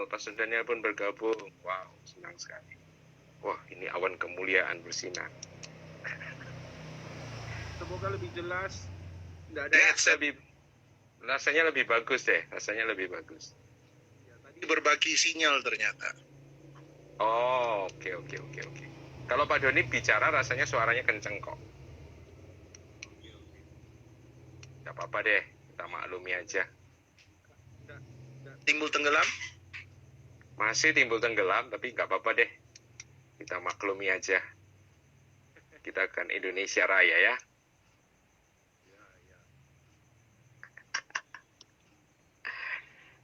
Pastor Daniel pun bergabung. Wow, senang sekali. Wah, ini awan kemuliaan bersinar. Semoga lebih jelas. Nggak ada headset. Rasanya lebih bagus deh. Rasanya lebih bagus. Ya, tadi berbagi sinyal ternyata. Oh, oke. Kalau Pak Doni bicara rasanya suaranya kenceng kok. Oke. Gak apa-apa deh, kita maklumi aja. Nggak timbul tenggelam? Masih timbul tenggelam, tapi gak apa-apa deh. Kita maklumi aja. Kita kan Indonesia Raya ya. Ya.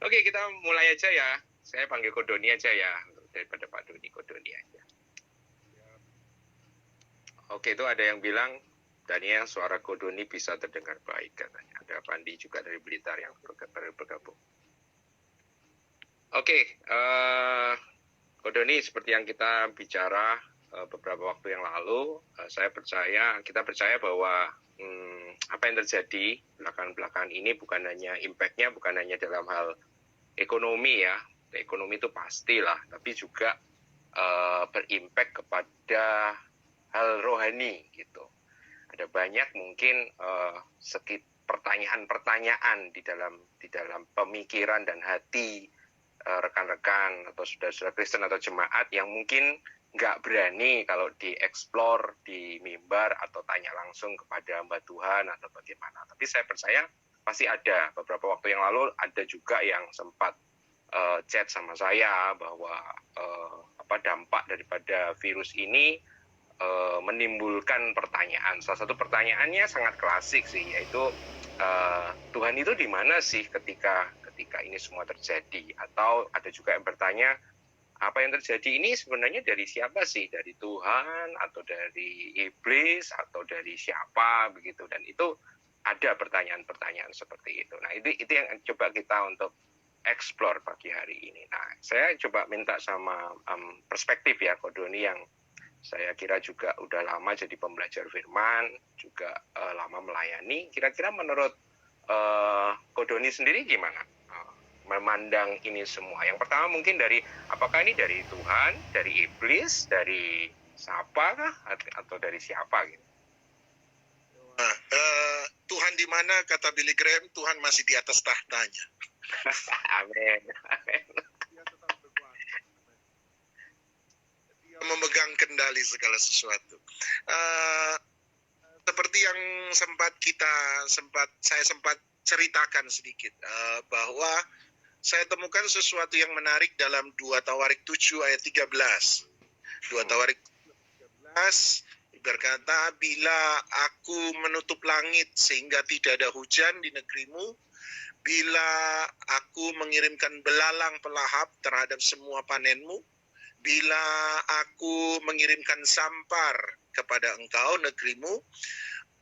Oke, kita mulai aja ya. Saya panggil Kodoni aja ya, daripada Pak Doni, Kodoni aja. Oke, itu ada yang bilang, Daniel, suara Kodoni bisa terdengar baik katanya. Ada Pandi juga dari Blitar yang bergabung. Oke, Kodoni, seperti yang kita bicara beberapa waktu yang lalu, kita percaya bahwa apa yang terjadi belakangan ini bukan hanya impact-nya, bukan hanya dalam hal ekonomi ya, ekonomi itu pastilah, tapi juga berimpact kepada hal rohani gitu. Ada banyak mungkin pertanyaan-pertanyaan di dalam pemikiran dan hati rekan-rekan atau saudara-saudara Kristen atau jemaat yang mungkin nggak berani kalau dieksplor di mimbar atau tanya langsung kepada Mbak Tuhan atau bagaimana. Tapi saya percaya pasti ada. Beberapa waktu yang lalu ada juga yang sempat chat sama saya bahwa dampak daripada virus ini menimbulkan pertanyaan. Salah satu pertanyaannya sangat klasik sih, yaitu Tuhan itu di mana sih ketika ini semua terjadi? Atau ada juga yang bertanya, apa yang terjadi ini sebenarnya dari siapa sih? Dari Tuhan atau dari iblis atau dari siapa begitu? Dan itu ada pertanyaan-pertanyaan seperti itu. Nah, itu yang coba kita untuk explore pagi hari ini. Nah, saya coba minta sama perspektif ya, Kodoni, yang saya kira juga udah lama jadi pembelajar firman, juga lama melayani. Kira-kira menurut Kodoni sendiri gimana memandang ini semua? Yang pertama mungkin dari, apakah ini dari Tuhan, dari iblis, dari siapa kah? Atau dari siapa gitu? Nah, Tuhan di mana, kata Billy Graham, Tuhan masih di atas tahtanya. Amin. Dia tetap berkuasa. Dia memegang kendali segala sesuatu. Seperti yang saya sempat ceritakan sedikit, bahwa saya temukan sesuatu yang menarik dalam 2 Tawarik 7 ayat 13. 2 Tawarik 13 berkata, bila aku menutup langit sehingga tidak ada hujan di negerimu, bila aku mengirimkan belalang pelahap terhadap semua panenmu, bila aku mengirimkan sampar kepada engkau negerimu,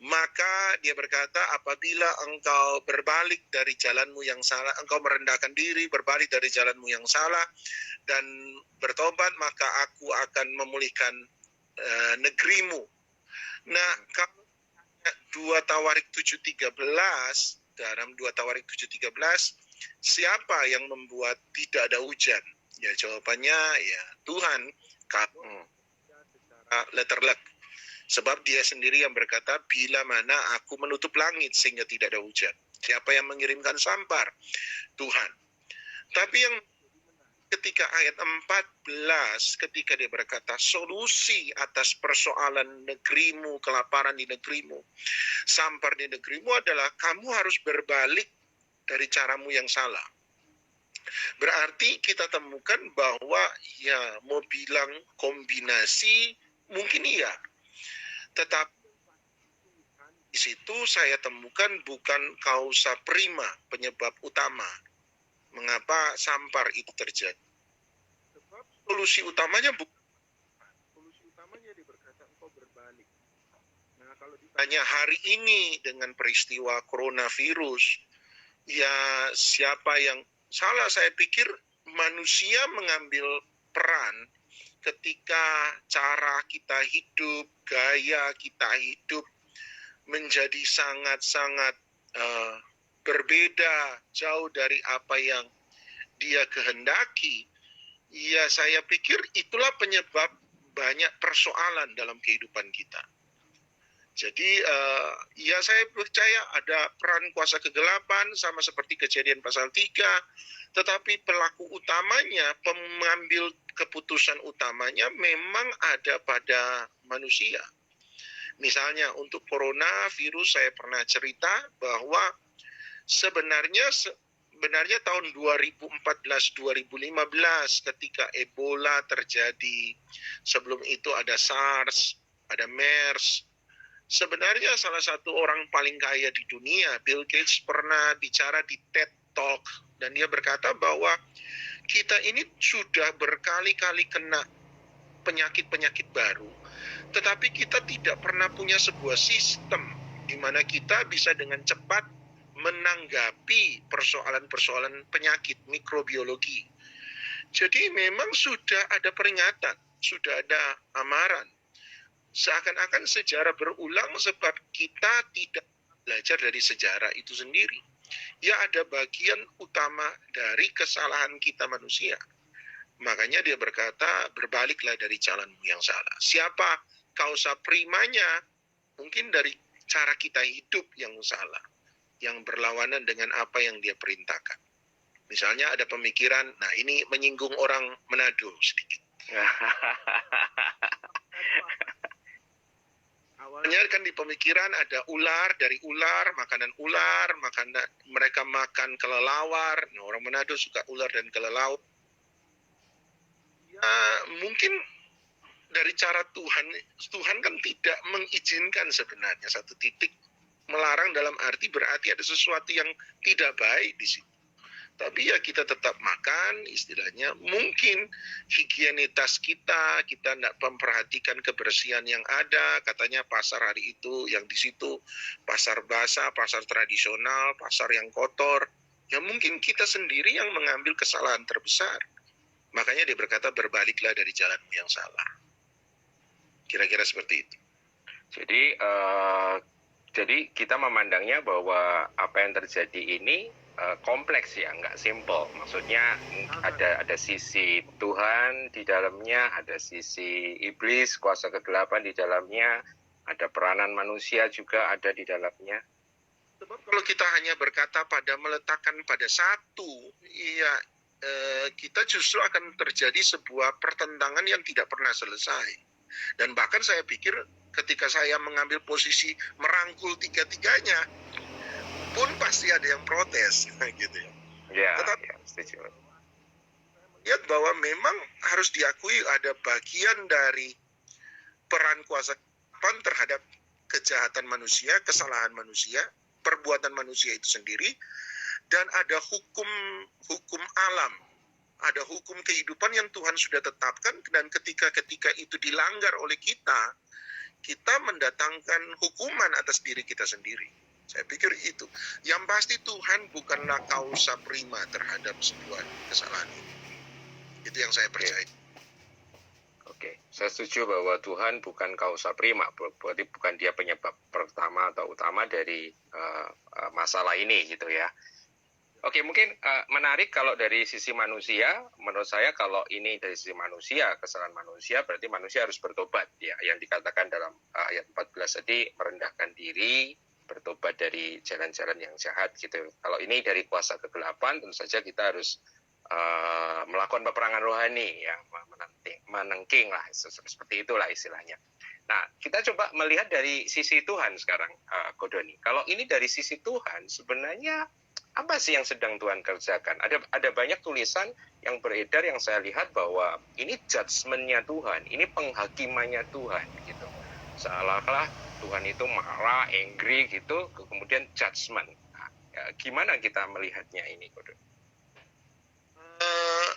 maka dia berkata, apabila engkau berbalik dari jalanmu yang salah, engkau merendahkan diri, berbalik dari jalanmu yang salah, dan bertobat, maka aku akan memulihkan negerimu. Nah, kalau 2 Tawarik 7:13, dalam 2 Tawarik 7:13, siapa yang membuat tidak ada hujan? Ya, jawabannya ya Tuhan, kalau secara letterlek. Sebab dia sendiri yang berkata, bila mana aku menutup langit sehingga tidak ada hujan. Siapa yang mengirimkan sampar? Tuhan. Tapi yang ketika ayat 14, ketika dia berkata, solusi atas persoalan negerimu, kelaparan di negerimu, sampar di negerimu adalah kamu harus berbalik dari caramu yang salah. Berarti kita temukan bahwa ya mau bilang kombinasi mungkin iya. Tetapi di situ saya temukan bukan kausa prima, penyebab utama mengapa sampar itu terjadi. Sebab solusi utamanya dia berkata engkau berbalik. Nah, kalau ditanya hari ini dengan peristiwa coronavirus, ya siapa yang salah? Saya pikir manusia mengambil peran ketika cara kita hidup, gaya kita hidup menjadi sangat-sangat berbeda, jauh dari apa yang dia kehendaki, ya saya pikir itulah penyebab banyak persoalan dalam kehidupan kita. Jadi ya saya percaya ada peran kuasa kegelapan sama seperti Kejadian pasal 3, tetapi pelaku utamanya, pengambil keputusan utamanya memang ada pada manusia. Misalnya untuk coronavirus saya pernah cerita bahwa sebenarnya tahun 2014-2015 ketika Ebola terjadi, sebelum itu ada SARS, ada MERS. Sebenarnya salah satu orang paling kaya di dunia, Bill Gates, pernah bicara di TED Talk dan dia berkata bahwa kita ini sudah berkali-kali kena penyakit-penyakit baru, tetapi kita tidak pernah punya sebuah sistem di mana kita bisa dengan cepat menanggapi persoalan-persoalan penyakit mikrobiologi. Jadi memang sudah ada peringatan, sudah ada amaran. Seakan-akan sejarah berulang sebab kita tidak belajar dari sejarah itu sendiri. Ya ada bagian utama dari kesalahan kita manusia. Makanya dia berkata, berbaliklah dari jalanmu yang salah. Siapa kausa primanya? Mungkin dari cara kita hidup yang salah, yang berlawanan dengan apa yang dia perintahkan. Misalnya ada pemikiran, nah ini menyinggung orang Manado sedikit. Awalnya kan di pemikiran ada ular, dari ular, makanan mereka makan kelelawar. Nah, orang Manado suka ular dan kelelawar. Ya, mungkin dari cara Tuhan kan tidak mengizinkan sebenarnya satu titik, melarang dalam arti berarti ada sesuatu yang tidak baik di situ. Tapi ya kita tetap makan, istilahnya. Mungkin higienitas kita tidak memperhatikan kebersihan yang ada. Katanya pasar hari itu yang di situ, pasar basah, pasar tradisional, pasar yang kotor. Ya mungkin kita sendiri yang mengambil kesalahan terbesar. Makanya dia berkata, berbaliklah dari jalanmu yang salah. Kira-kira seperti itu. Jadi kita memandangnya bahwa apa yang terjadi ini kompleks ya, nggak simple. Maksudnya ada sisi Tuhan di dalamnya, ada sisi iblis, kuasa kegelapan di dalamnya, ada peranan manusia juga ada di dalamnya. Sebab kalau kita hanya berkata meletakkan pada satu, ya kita justru akan terjadi sebuah pertentangan yang tidak pernah selesai. Dan bahkan saya pikir ketika saya mengambil posisi merangkul tiga-tiganya, pun pasti ada yang protes, gitu ya. Ya, tetapi setuju. Lihat bahwa memang harus diakui ada bagian dari peran kuasa terhadap kejahatan manusia, kesalahan manusia, perbuatan manusia itu sendiri, dan ada hukum alam, ada hukum kehidupan yang Tuhan sudah tetapkan, dan ketika itu dilanggar oleh kita mendatangkan hukuman atas diri kita sendiri. Saya pikir itu. Yang pasti Tuhan bukanlah kausa prima terhadap sebuah kesalahan ini. Itu yang saya percaya. Oke. Saya setuju bahwa Tuhan bukan kausa prima, berarti bukan dia penyebab pertama atau utama dari masalah ini gitu ya. Oke, mungkin menarik kalau dari sisi manusia, menurut saya kalau ini dari sisi manusia, kesalahan manusia, berarti manusia harus bertobat ya. Yang dikatakan dalam ayat 14 tadi, merendahkan diri, bertobat dari jalan-jalan yang jahat gitu. Kalau ini dari kuasa kegelapan, tentu saja kita harus melakukan peperangan rohani ya, menengking lah, seperti itulah istilahnya. Nah, kita coba melihat dari sisi Tuhan sekarang, Kodoni. Kalau ini dari sisi Tuhan, sebenarnya apa sih yang sedang Tuhan kerjakan? Ada banyak tulisan yang beredar yang saya lihat bahwa ini judgment-nya Tuhan, ini penghakimannya Tuhan gitu. Seolah-olah Tuhan itu marah, angry gitu, kemudian judgment. Nah, ya, gimana kita melihatnya ini, Kodoni?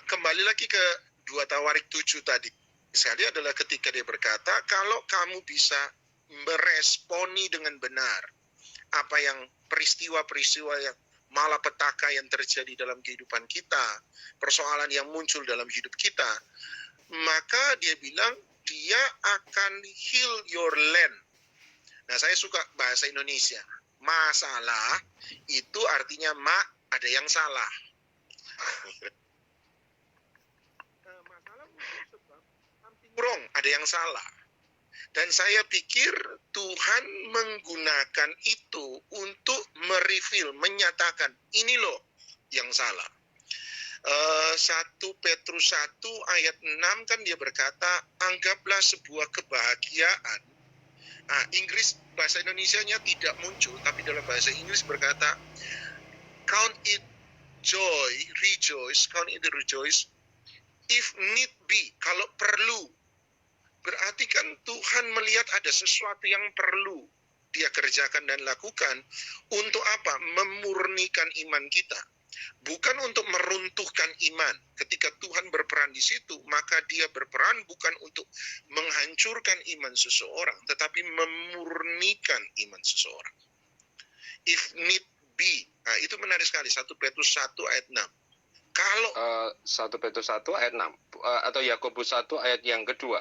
Kembali lagi ke 2 Tawarik 7 tadi. Sekali adalah ketika dia berkata, kalau kamu bisa meresponi dengan benar apa yang peristiwa-peristiwa yang malapetaka yang terjadi dalam kehidupan kita, persoalan yang muncul dalam hidup kita, maka dia bilang, dia akan heal your land. Nah, saya suka bahasa Indonesia. Masalah itu artinya ada yang salah. wrong, ada yang salah. Dan saya pikir Tuhan menggunakan itu untuk mereveal, menyatakan, ini loh yang salah. 1 Petrus 1 ayat 6 kan dia berkata, anggaplah sebuah kebahagiaan. Nah, Inggris, bahasa Indonesianya tidak muncul, tapi dalam bahasa Inggris berkata, count it joy, rejoice, count it rejoice, if need be, kalau perlu. Berarti kan Tuhan melihat ada sesuatu yang perlu dia kerjakan dan lakukan. Untuk apa? Memurnikan iman kita. Bukan untuk meruntuhkan iman. Ketika Tuhan berperan di situ, maka dia berperan bukan untuk menghancurkan iman seseorang, tetapi memurnikan iman seseorang. If need be. Nah, itu menarik sekali. 1 Petrus 1 ayat 6. Kalau 1 Petrus 1 ayat 6 atau Yakobus 1 ayat yang kedua.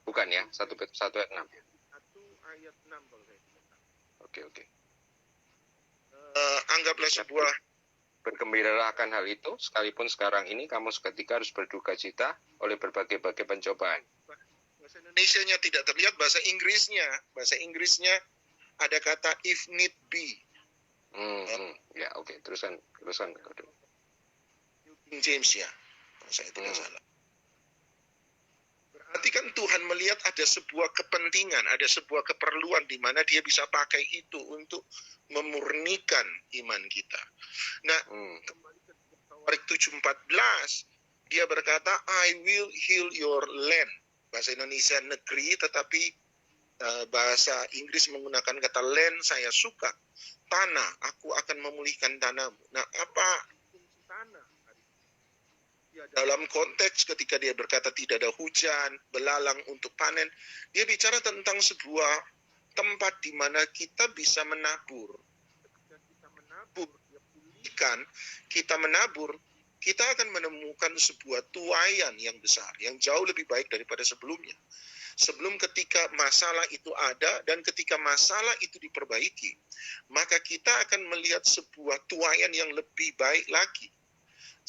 Bukan ya, 1 Petrus 1 ayat 6. 1 ayat 6 kalau saya tidak salah. Oke. Anggaplah sebuah Bergembiralah akan hal itu, sekalipun sekarang ini kamu seketika harus berduka cita oleh berbagai-bagai pencobaan. Bahasa Indonesianya tidak terlihat, bahasa Inggrisnya ada kata if need be. Ya, oke. Teruskan. King James ya, kalau saya tidak salah. Berarti kan Tuhan melihat ada sebuah kepentingan, ada sebuah keperluan di mana dia bisa pakai itu untuk memurnikan iman kita. Nah, kembali ke Tawarik 7:14, dia berkata, I will heal your land. Bahasa Indonesia negeri, tetapi bahasa Inggris menggunakan kata land, saya suka. Tanah, aku akan memulihkan tanahmu. Nah, apa fungsi tanah? Ya, dalam konteks ketika dia berkata tidak ada hujan, belalang untuk panen, dia bicara tentang sebuah tempat di mana kita bisa menabur. Ketika kita menabur, dia pulihkan, kita menabur, kita akan menemukan sebuah tuaian yang besar, yang jauh lebih baik daripada sebelumnya. Sebelum ketika masalah itu ada dan ketika masalah itu diperbaiki, maka kita akan melihat sebuah tuaian yang lebih baik lagi.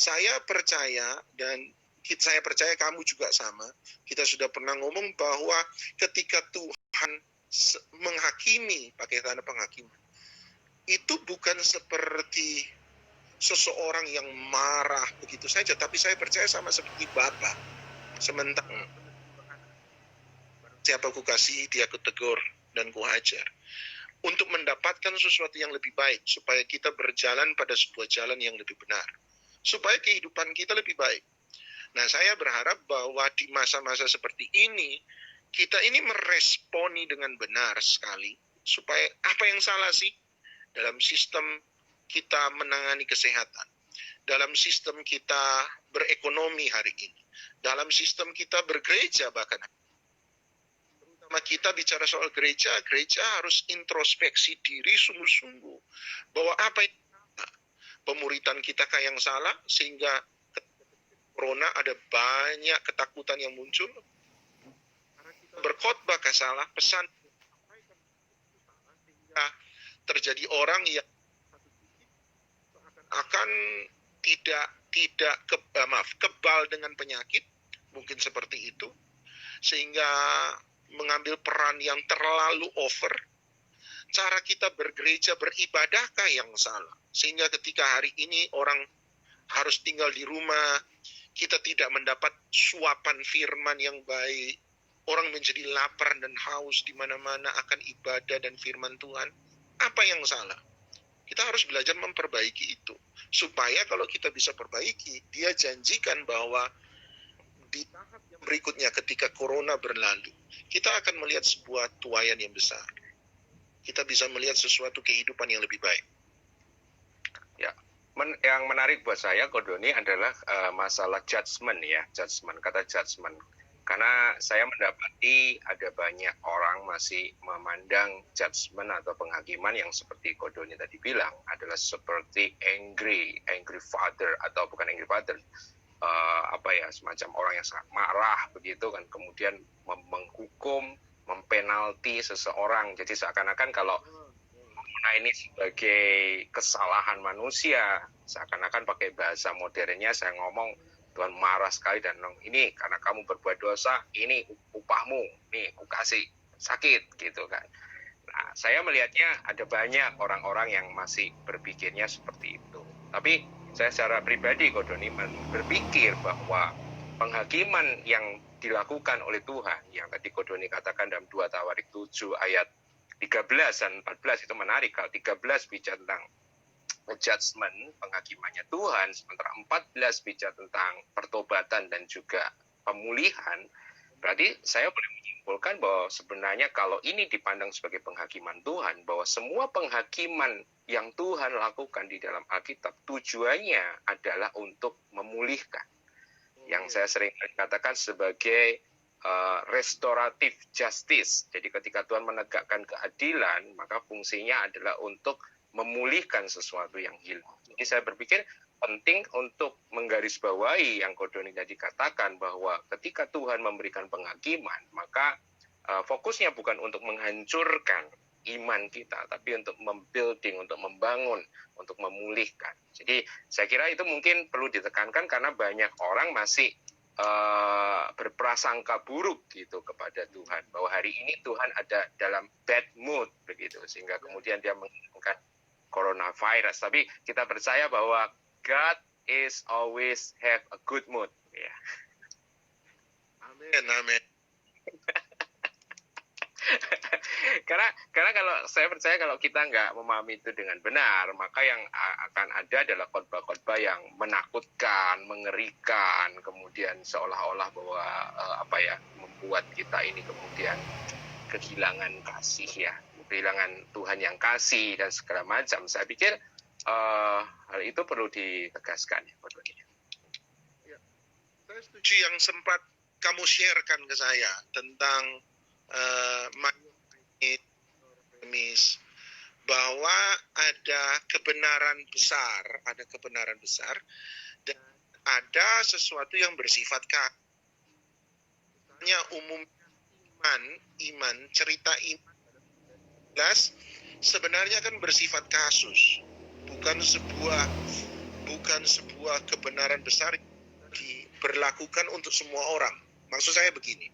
Saya percaya dan saya percaya kamu juga sama. Kita sudah pernah ngomong bahwa ketika Tuhan menghakimi, pakai tanda penghakiman, itu bukan seperti seseorang yang marah begitu saja, tapi saya percaya sama seperti Bapa. Sementara siapa ku kasih, dia ku tegur dan ku hajar. Untuk mendapatkan sesuatu yang lebih baik, supaya kita berjalan pada sebuah jalan yang lebih benar. Supaya kehidupan kita lebih baik. Nah, saya berharap bahwa di masa-masa seperti ini, kita ini meresponi dengan benar sekali. Supaya apa yang salah sih dalam sistem kita menangani kesehatan, dalam sistem kita berekonomi hari ini, dalam sistem kita bergereja bahkan. Terutama kita bicara soal gereja harus introspeksi diri sungguh-sungguh. Bahwa apa yang pemuritan kita yang salah, sehingga corona ada banyak ketakutan yang muncul. Karena kita berkhotbah salah, pesan sehingga terjadi orang yang akan tidak kebal dengan penyakit, mungkin seperti itu, sehingga mengambil peran yang terlalu over. Cara kita bergereja, beribadahkah yang salah? Sehingga ketika hari ini orang harus tinggal di rumah, kita tidak mendapat suapan firman yang baik. Orang menjadi lapar dan haus di mana-mana akan ibadah dan firman Tuhan. Apa yang salah? Kita harus belajar memperbaiki itu. Supaya kalau kita bisa perbaiki, dia janjikan bahwa di tahap yang berikutnya ketika corona berlalu, kita akan melihat sebuah tuaian yang besar. Kita bisa melihat sesuatu kehidupan yang lebih baik. Ya, yang menarik buat saya, Kodoni, adalah masalah judgment ya, kata judgment. Karena saya mendapati ada banyak orang masih memandang judgment atau penghakiman yang seperti Kodoni tadi bilang adalah seperti angry father, atau bukan angry father, semacam orang yang sangat marah begitu kan, kemudian menghukum, mempenalti seseorang. Jadi seakan-akan kalau ini sebagai kesalahan manusia, seakan-akan pakai bahasa modernnya saya ngomong Tuhan marah sekali dan ini karena kamu berbuat dosa, ini upahmu, nih aku kasih sakit gitu kan. Nah, saya melihatnya ada banyak orang-orang yang masih berpikirnya seperti itu. Tapi saya secara pribadi, Kodoni, berpikir bahwa penghakiman yang dilakukan oleh Tuhan, yang tadi Kodoni katakan dalam 2 Tawarik 7 ayat 13 dan 14 itu menarik. Kalau 13 bicara tentang judgment, penghakimannya Tuhan, sementara 14 bicara tentang pertobatan dan juga pemulihan. Berarti saya boleh menyimpulkan bahwa sebenarnya kalau ini dipandang sebagai penghakiman Tuhan, bahwa semua penghakiman yang Tuhan lakukan di dalam Alkitab tujuannya adalah untuk memulihkan. Yang saya sering katakan sebagai restorative justice. Jadi ketika Tuhan menegakkan keadilan, maka fungsinya adalah untuk memulihkan sesuatu yang hilang. Jadi saya berpikir penting untuk menggarisbawahi yang Kodoni tadi katakan, bahwa ketika Tuhan memberikan penghakiman, maka fokusnya bukan untuk menghancurkan iman kita, tapi untuk membuilding, untuk membangun, untuk memulihkan. Jadi saya kira itu mungkin perlu ditekankan karena banyak orang masih berprasangka buruk gitu kepada Tuhan, bahwa hari ini Tuhan ada dalam bad mood begitu, sehingga kemudian dia mengirimkan coronavirus. Tapi kita percaya bahwa God is always have a good mood. Ya. Amin, amin. Karena kalau saya percaya kalau kita nggak memahami itu dengan benar, maka yang akan ada adalah khotbah-khotbah yang menakutkan, mengerikan, kemudian seolah-olah bahwa membuat kita ini kemudian kehilangan kasih ya, kehilangan Tuhan yang kasih dan segala macam. Saya pikir hal itu perlu ditegaskan ya. Saya setuju yang sempat kamu sharekan ke saya tentang bahwa ada kebenaran besar dan ada sesuatu yang bersifat misalnya iman, cerita iman sebenarnya kan bersifat kasus, bukan sebuah kebenaran besar diberlakukan untuk semua orang. Maksud saya begini,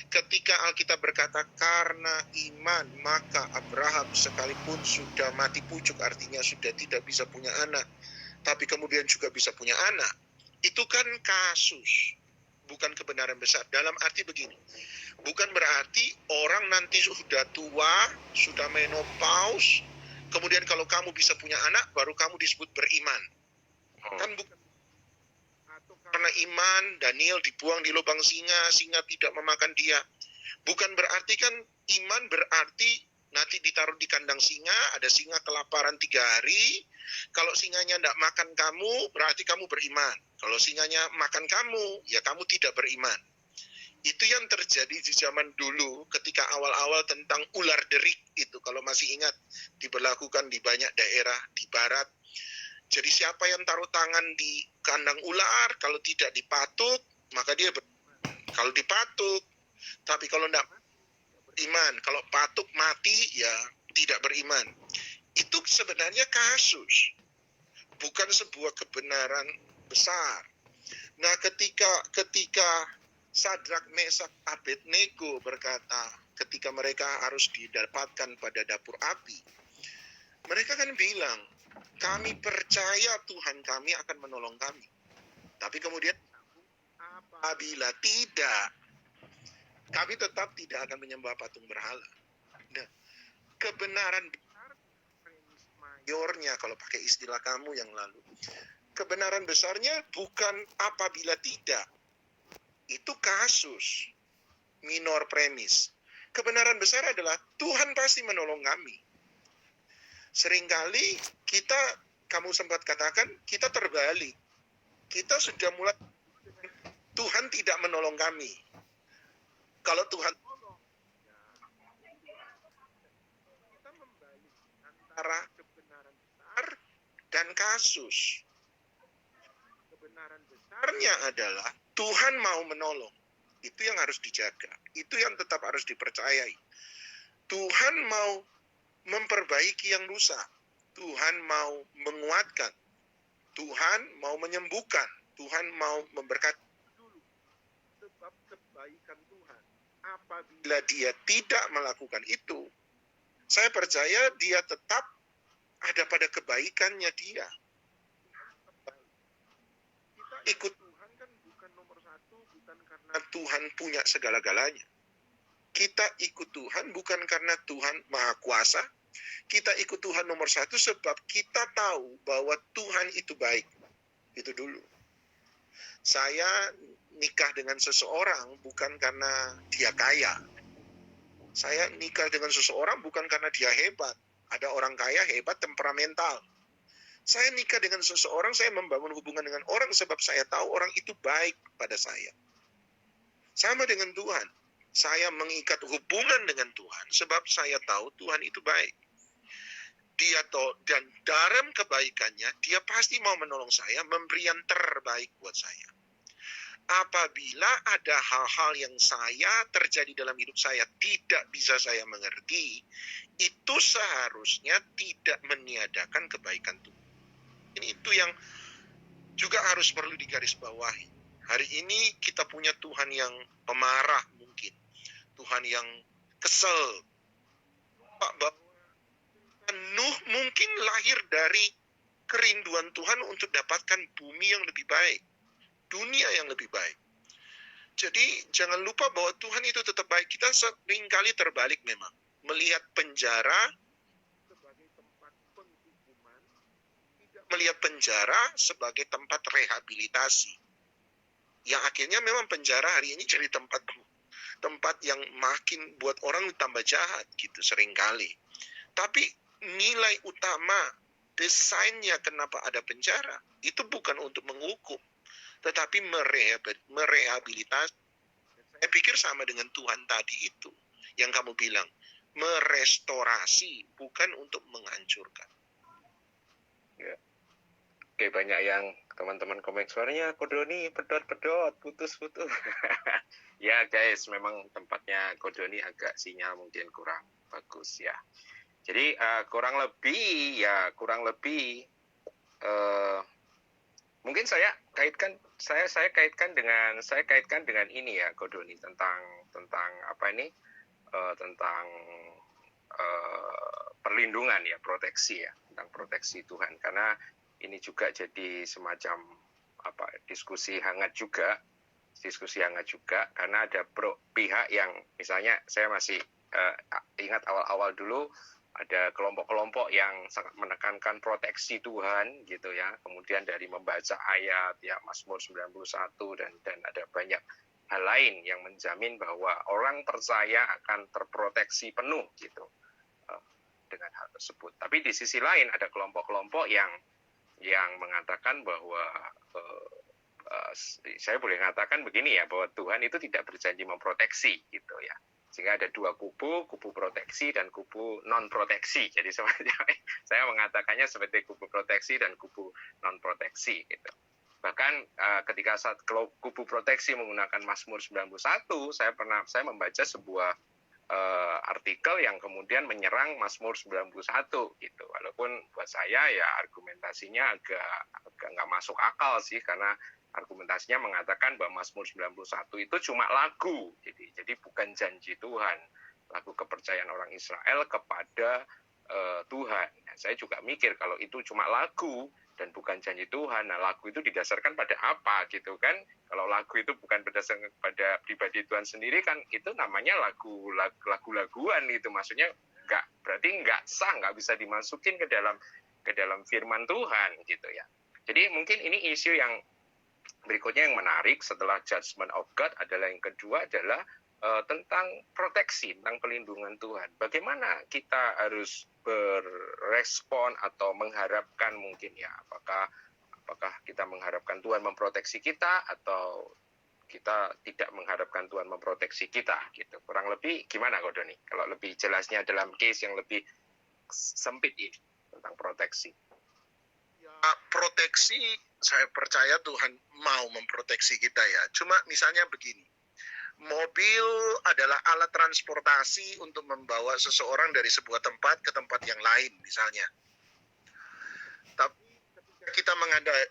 ketika Alkitab berkata karena iman maka Abraham sekalipun sudah mati pucuk, artinya sudah tidak bisa punya anak, tapi kemudian juga bisa punya anak, itu kan kasus, bukan kebenaran besar. Dalam arti begini, bukan berarti orang nanti sudah tua, sudah menopause, kemudian kalau kamu bisa punya anak baru kamu disebut beriman. Kan bukan. Karena iman, Daniel dibuang di lubang singa tidak memakan dia. Bukan berarti kan iman berarti nanti ditaruh di kandang singa, ada singa kelaparan 3 hari. Kalau singanya tidak makan kamu, berarti kamu beriman. Kalau singanya makan kamu, ya kamu tidak beriman. Itu yang terjadi di zaman dulu ketika awal-awal tentang ular derik itu. Kalau masih ingat, diberlakukan di banyak daerah di barat. Jadi siapa yang taruh tangan di kandang ular, kalau tidak dipatuk, maka dia beriman. Kalau dipatuk, tapi kalau tidak beriman. Kalau patuk mati, ya tidak beriman. Itu sebenarnya kasus, bukan sebuah kebenaran besar. Nah, ketika Sadrak, Mesak, Abednego berkata, ketika mereka harus didapatkan pada dapur api, mereka kan bilang, kami percaya Tuhan kami akan menolong kami. Tapi kemudian apabila tidak, kami tetap tidak akan menyembah patung berhala. Nah, kebenaran besar, mayornya kalau pakai istilah kamu yang lalu, kebenaran besarnya bukan apabila tidak. Itu kasus, minor premis. Kebenaran besar adalah Tuhan pasti menolong kami. Seringkali kamu sempat katakan, kita terbalik. Kita sudah mulai, Tuhan tidak menolong kami. Kalau Tuhan tolong, kita membalik antara kebenaran besar dan kasus. Kebenaran besarnya adalah Tuhan mau menolong. Itu yang harus dijaga. Itu yang tetap harus dipercayai. Tuhan mau memperbaiki yang rusak. Tuhan mau menguatkan. Tuhan mau menyembuhkan. Tuhan mau memberkati dulu. Sebab kebaikan Tuhan, apabila dia tidak melakukan itu, saya percaya dia tetap ada pada kebaikannya dia. Kita ikut Tuhan kan bukan nomor satu, bukan karena Tuhan punya segala-galanya. Kita ikut Tuhan bukan karena Tuhan Maha Kuasa. Kita ikut Tuhan nomor satu sebab kita tahu bahwa Tuhan itu baik. Itu dulu. Saya nikah dengan seseorang bukan karena dia kaya. Saya nikah dengan seseorang bukan karena dia hebat. Ada orang kaya hebat temperamental. Saya nikah dengan seseorang, saya membangun hubungan dengan orang sebab saya tahu orang itu baik pada saya. Sama dengan Tuhan. Saya mengikat hubungan dengan Tuhan sebab saya tahu Tuhan itu baik. Dia tahu, dan dalam kebaikannya, dia pasti mau menolong saya, memberi yang terbaik buat saya. Apabila ada hal-hal yang terjadi dalam hidup saya tidak bisa saya mengerti, itu seharusnya tidak meniadakan kebaikan Tuhan. Itu yang juga harus perlu digarisbawahi. Hari ini kita punya Tuhan yang pemarah mungkin. Tuhan yang kesel. Bahwa Nuh mungkin lahir dari kerinduan Tuhan untuk dapatkan bumi yang lebih baik. Dunia yang lebih baik. Jadi jangan lupa bahwa Tuhan itu tetap baik. Kita seringkali terbalik memang. Melihat penjara sebagai tempat penghukuman. Tidak melihat penjara sebagai tempat rehabilitasi. Yang akhirnya memang penjara hari ini jadi tempat yang makin buat orang tambah jahat gitu seringkali. Tapi nilai utama desainnya kenapa ada penjara itu bukan untuk menghukum, tetapi merehabilitasi. Saya pikir sama dengan Tuhan tadi itu yang kamu bilang, merestorasi bukan untuk menghancurkan. Ya. Oke, banyak yang teman-teman komen suaranya Kodoni pedot-pedot, putus-putus. Ya guys, memang tempatnya Kodoni agak sinyal mungkin kurang bagus ya. Jadi kurang lebih mungkin saya kaitkan dengan ini ya Kodoni tentang apa ini tentang perlindungan ya, proteksi ya, tentang proteksi Tuhan, karena ini juga jadi semacam diskusi hangat juga karena ada pihak yang misalnya saya masih ingat awal-awal dulu ada kelompok-kelompok yang sangat menekankan proteksi Tuhan gitu ya. Kemudian dari membaca ayat ya Mazmur 91 dan ada banyak hal lain yang menjamin bahwa orang percaya akan terproteksi penuh gitu dengan hal tersebut. Tapi di sisi lain ada kelompok-kelompok yang mengatakan bahwa saya boleh mengatakan begini ya, bahwa Tuhan itu tidak berjanji memproteksi gitu ya. Sehingga ada dua kubu proteksi dan kubu non proteksi. Jadi saya mengatakannya seperti kubu proteksi dan kubu non proteksi gitu. Bahkan ketika saat kubu proteksi menggunakan Mazmur 91, saya membaca sebuah artikel yang kemudian menyerang Mazmur 91 gitu. Walaupun buat saya ya argumentasinya agak nggak masuk akal sih, karena argumentasinya mengatakan bahwa Mazmur 91 itu cuma lagu, jadi bukan janji Tuhan, lagu kepercayaan orang Israel kepada Tuhan. Nah, saya juga mikir kalau itu cuma lagu dan bukan janji Tuhan, nah lagu itu didasarkan pada apa gitu kan? Kalau lagu itu bukan berdasarkan pada pribadi Tuhan sendiri kan, itu namanya lagu-laguan gitu, maksudnya berarti nggak sah, nggak bisa dimasukin ke dalam firman Tuhan gitu ya. Jadi mungkin ini isu yang berikutnya yang menarik setelah judgment of God adalah yang kedua adalah tentang proteksi, tentang pelindungan Tuhan. Bagaimana kita harus berespon atau mengharapkan mungkin ya, apakah kita mengharapkan Tuhan memproteksi kita atau kita tidak mengharapkan Tuhan memproteksi kita gitu. Kurang lebih gimana Kodoni? Kalau lebih jelasnya dalam case yang lebih sempit ini tentang proteksi. Proteksi, saya percaya Tuhan mau memproteksi kita ya. Cuma misalnya begini, mobil adalah alat transportasi untuk membawa seseorang dari sebuah tempat ke tempat yang lain misalnya. Tapi ketika kita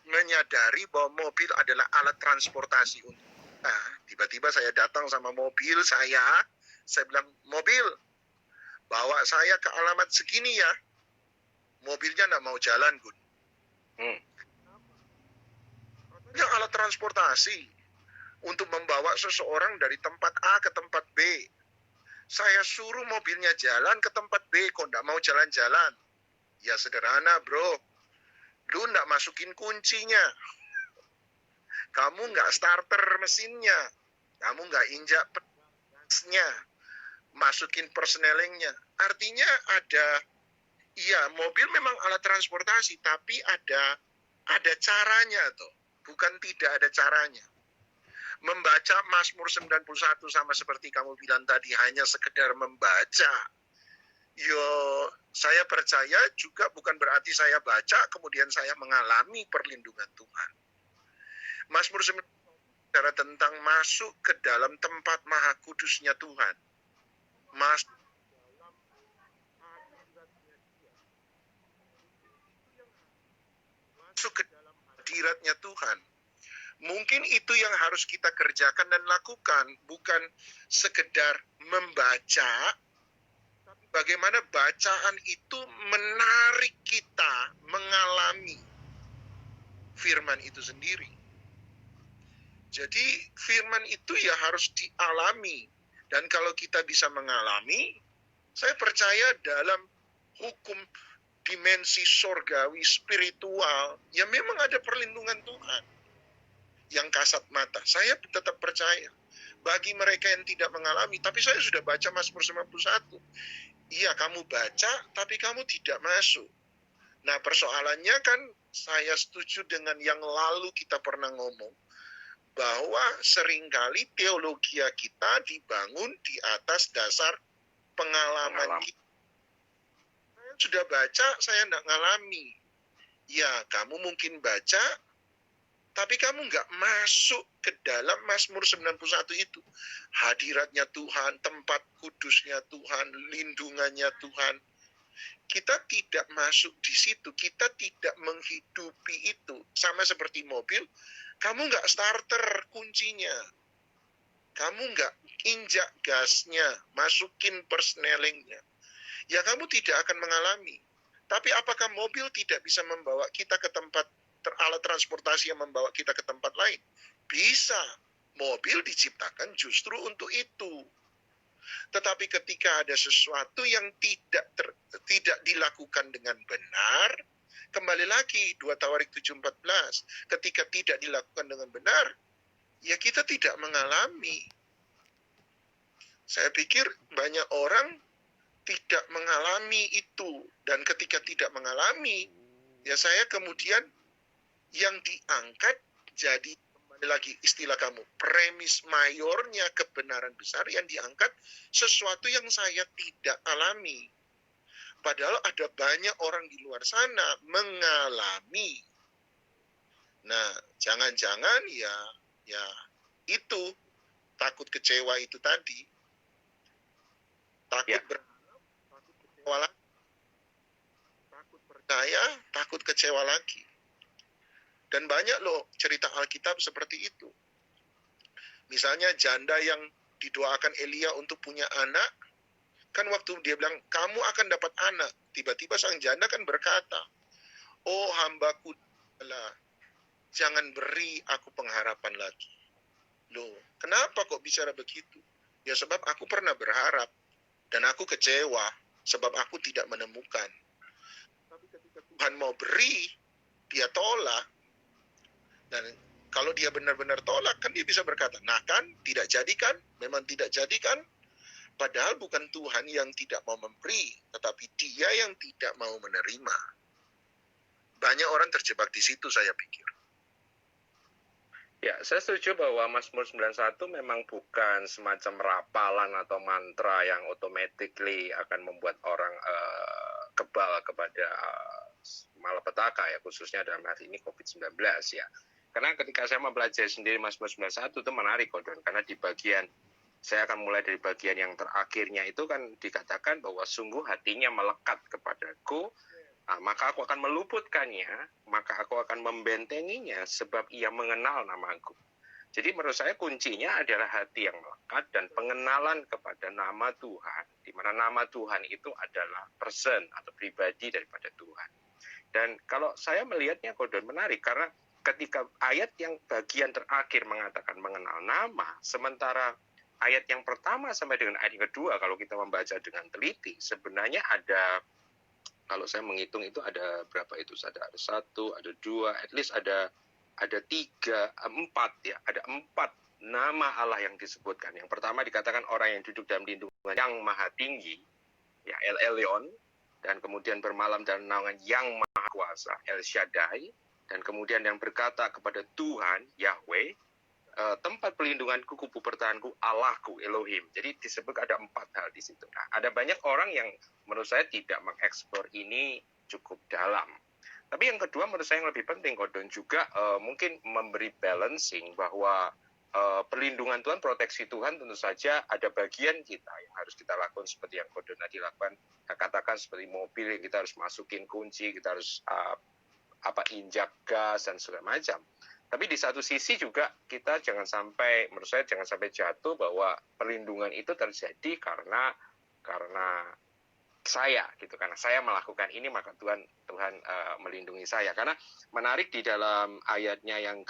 menyadari bahwa mobil adalah alat transportasi untuk kita. Tiba-tiba saya datang sama mobil saya bilang, mobil, bawa saya ke alamat segini ya. Mobilnya nggak mau jalan, Gun. Katanya alat transportasi untuk membawa seseorang dari tempat A ke tempat B. Saya suruh mobilnya jalan ke tempat B, kok nggak mau jalan-jalan. Ya sederhana, bro. Lu nggak masukin kuncinya. Kamu nggak starter mesinnya. Kamu nggak injak pedasnya. Masukin persnelingnya. Artinya mobil memang alat transportasi, tapi ada caranya tuh. Bukan tidak ada caranya. Membaca Mazmur 91 sama seperti kamu bilang tadi, hanya sekedar membaca. Saya percaya juga bukan berarti saya baca kemudian saya mengalami perlindungan Tuhan. Mazmur 91 bicara tentang masuk ke dalam tempat maha kudusnya Tuhan. Masuk ke dalam hadiratnya Tuhan. Mungkin itu yang harus kita kerjakan dan lakukan, bukan sekedar membaca, tapi bagaimana bacaan itu menarik kita mengalami firman itu sendiri. Jadi firman itu ya harus dialami, dan kalau kita bisa mengalami, saya percaya dalam hukum dimensi sorgawi spiritual, ya memang ada perlindungan Tuhan yang kasat mata. Saya tetap percaya. Bagi mereka yang tidak mengalami, tapi saya sudah baca Mazmur 91. Iya, kamu baca, tapi kamu tidak masuk. Nah, persoalannya kan saya setuju dengan yang lalu kita pernah ngomong, bahwa seringkali teologi kita dibangun di atas dasar pengalaman kita. Saya sudah baca, saya tidak ngalami. Ya, kamu mungkin baca, tapi kamu nggak masuk ke dalam Mazmur 91 itu. Hadiratnya Tuhan, tempat kudusnya Tuhan, lindungannya Tuhan. Kita tidak masuk di situ, kita tidak menghidupi itu. Sama seperti mobil, kamu nggak starter kuncinya. Kamu nggak injak gasnya, masukin persnelingnya. Ya kamu tidak akan mengalami. Tapi apakah mobil tidak bisa membawa kita ke tempat alat transportasi yang membawa kita ke tempat lain? Bisa. Mobil diciptakan justru untuk itu. Tetapi ketika ada sesuatu yang tidak dilakukan dengan benar, kembali lagi 2 Tawarik 7:14, ketika tidak dilakukan dengan benar, ya kita tidak mengalami. Saya pikir banyak orang tidak mengalami itu, dan ketika tidak mengalami, ya saya kemudian yang diangkat jadi, kembali lagi istilah kamu, premis mayornya kebenaran besar yang diangkat sesuatu yang saya tidak alami. Padahal ada banyak orang di luar sana mengalami. Nah, jangan-jangan ya itu takut kecewa itu tadi. Takut berharap, takut kecewa lagi. Takut percaya, takut kecewa lagi. Dan banyak loh cerita Alkitab seperti itu. Misalnya janda yang didoakan Elia untuk punya anak, kan waktu dia bilang, kamu akan dapat anak. Tiba-tiba sang janda kan berkata, oh hambaku, jangan beri aku pengharapan lagi. Loh, kenapa kok bicara begitu? Ya sebab aku pernah berharap, dan aku kecewa, sebab aku tidak menemukan. Tapi ketika Tuhan mau beri, dia tolak. Dan kalau dia benar-benar tolak, kan dia bisa berkata, nah kan, tidak jadikan, memang tidak jadikan. Padahal bukan Tuhan yang tidak mau memberi, tetapi dia yang tidak mau menerima. Banyak orang terjebak di situ, saya pikir. Ya, saya setuju bahwa Mazmur 91 memang bukan semacam rapalan atau mantra yang automatically akan membuat orang kebal kepada malapetaka, ya, khususnya dalam hal ini COVID-19, ya. Karena ketika saya mempelajari sendiri Mazmur 91 itu menarik, Don, karena di bagian, saya akan mulai dari bagian yang terakhirnya itu kan dikatakan bahwa sungguh hatinya melekat kepadaku, Maka aku akan meluputkannya, maka aku akan membentenginya sebab ia mengenal namaku. Jadi menurut saya kuncinya adalah hati yang melekat dan pengenalan kepada nama Tuhan, di mana nama Tuhan itu adalah person atau pribadi daripada Tuhan. Dan kalau saya melihatnya Gordon menarik, karena ketika ayat yang bagian terakhir mengatakan mengenal nama, sementara ayat yang pertama sampai dengan ayat yang kedua kalau kita membaca dengan teliti, sebenarnya ada, kalau saya menghitung itu ada berapa itu? Ada satu, ada dua, at least ada tiga, empat ya, ada 4 nama Allah yang disebutkan. Yang pertama dikatakan orang yang duduk dalam lindungan yang maha tinggi, ya El Elyon, dan kemudian bermalam dalam naungan yang maha kuasa, El Shaddai, dan kemudian yang berkata kepada Tuhan, Yahweh, tempat pelindunganku, kubu pertahananku, Allahku, Elohim. Jadi disebut ada 4 hal di situ. Nah, ada banyak orang yang menurut saya tidak mengeksplor ini cukup dalam. Tapi yang kedua menurut saya yang lebih penting, Gordon, juga mungkin memberi balancing bahwa perlindungan Tuhan, proteksi Tuhan tentu saja ada bagian kita yang harus kita lakukan seperti yang Gordon tadi lakukan. Saya katakan seperti mobil, kita harus masukin kunci, kita harus injak gas dan segala macam. Tapi di satu sisi juga kita jangan sampai, menurut saya jangan sampai jatuh bahwa perlindungan itu terjadi karena saya gitu, karena saya melakukan ini maka Tuhan melindungi saya. Karena menarik di dalam ayatnya yang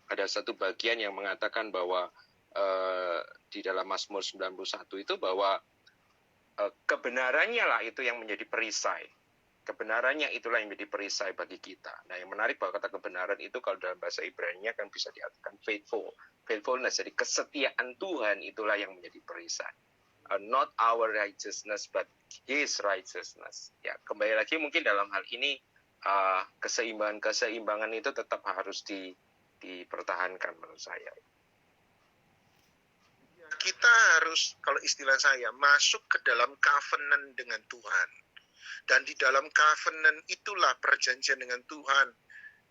ada satu bagian yang mengatakan bahwa di dalam Mazmur 91 itu bahwa kebenarannya lah itu yang menjadi perisai. Kebenarannya itulah yang menjadi perisai bagi kita. Nah, yang menarik bahwa kata kebenaran itu kalau dalam bahasa Ibrani kan bisa diartikan faithfulness. Jadi kesetiaan Tuhan itulah yang menjadi perisai. Not our righteousness, but His righteousness. Ya, kembali lagi mungkin dalam hal ini keseimbangan itu tetap harus dipertahankan menurut saya. Kita harus, kalau istilah saya, masuk ke dalam covenant dengan Tuhan. Dan di dalam covenant itulah perjanjian dengan Tuhan.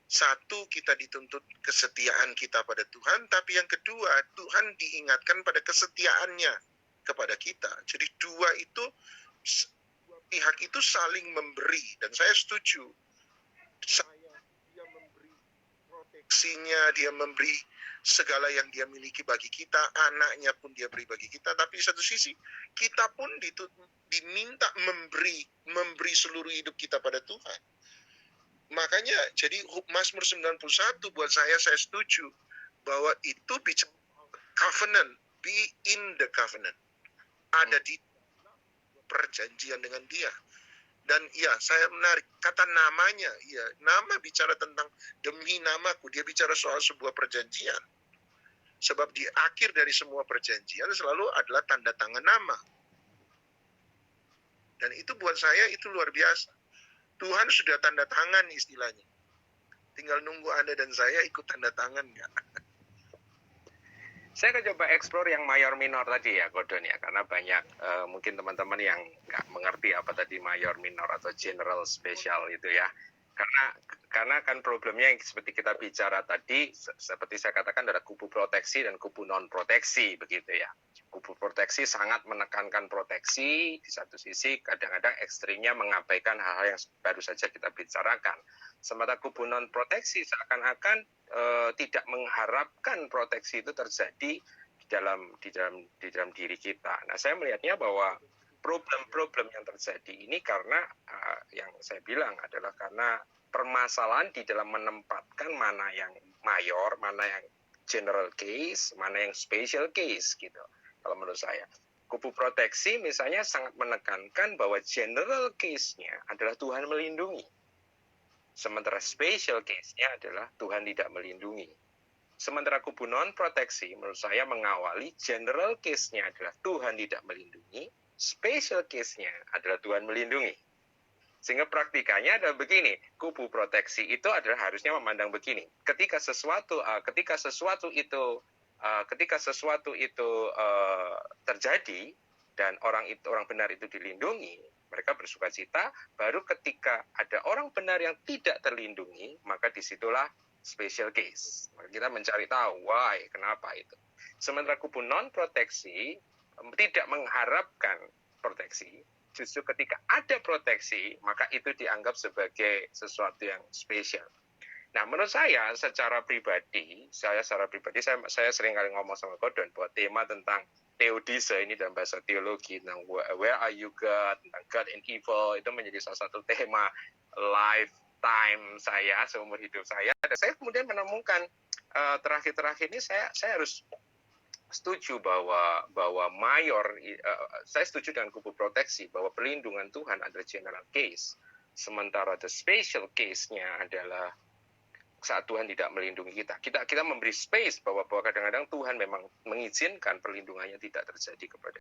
Satu, kita dituntut kesetiaan kita pada Tuhan. Tapi yang kedua, Tuhan diingatkan pada kesetiaannya kepada kita. Jadi dua pihak itu saling memberi. Dan saya setuju. Dia memberi proteksinya, dia memberi segala yang dia miliki bagi kita, anaknya pun dia beri bagi kita. Tapi di satu sisi, kita pun diminta memberi seluruh hidup kita pada Tuhan. Makanya jadi Mazmur 91 buat saya setuju bahwa itu bicara covenant, be in the covenant. Ada di perjanjian dengan dia. Dan ya, saya menarik kata namanya. Ya, nama bicara tentang demi namaku. Dia bicara soal sebuah perjanjian. Sebab di akhir dari semua perjanjian selalu adalah tanda tangan nama. Dan itu buat saya itu luar biasa. Tuhan sudah tanda tangan istilahnya. Tinggal nunggu Anda dan saya ikut tanda tangan nggak? Saya akan coba eksplor yang mayor minor tadi ya, Gordon ya, karena banyak mungkin teman-teman yang nggak mengerti apa tadi mayor minor atau general special itu ya. Karena kan problemnya yang seperti kita bicara tadi, seperti saya katakan ada kubu proteksi dan kubu non proteksi begitu ya. Kubu proteksi sangat menekankan proteksi, di satu sisi kadang-kadang ekstrimnya mengabaikan hal-hal yang baru saja kita bicarakan. Sementara kubu non proteksi seakan-akan tidak mengharapkan proteksi itu terjadi di dalam diri kita. Nah, saya melihatnya bahwa problem-problem yang terjadi ini karena yang saya bilang adalah karena permasalahan di dalam menempatkan mana yang mayor, mana yang general case, mana yang special case gitu. Kalau menurut saya, kubu proteksi misalnya sangat menekankan bahwa general case-nya adalah Tuhan melindungi. Sementara special case-nya adalah Tuhan tidak melindungi. Sementara kubu non-proteksi menurut saya mengawali general case-nya adalah Tuhan tidak melindungi, special case-nya adalah Tuhan melindungi. Sehingga praktikanya adalah begini, kubu proteksi itu adalah harusnya memandang begini. Ketika sesuatu itu terjadi dan orang benar itu dilindungi, mereka bersuka cita. Baru ketika ada orang benar yang tidak terlindungi, maka disitulah special case. Maka kita mencari tahu why, kenapa itu. Sementara kubu non proteksi tidak mengharapkan proteksi, justru ketika ada proteksi, maka itu dianggap sebagai sesuatu yang spesial. Nah, menurut saya secara pribadi, saya sering kali ngomong sama Gordon bahwa tema tentang theodise ini dalam bahasa teologi, tentang where are you God, tentang God and evil, itu menjadi salah satu tema lifetime saya, seumur hidup saya. Dan saya kemudian menemukan terakhir-terakhir ini saya harus setuju bahwa saya setuju dengan kubu proteksi bahwa perlindungan Tuhan adalah general case, sementara the special case-nya adalah saat Tuhan tidak melindungi kita. Kita memberi space bahwa kadang-kadang Tuhan memang mengizinkan perlindungannya tidak terjadi kepada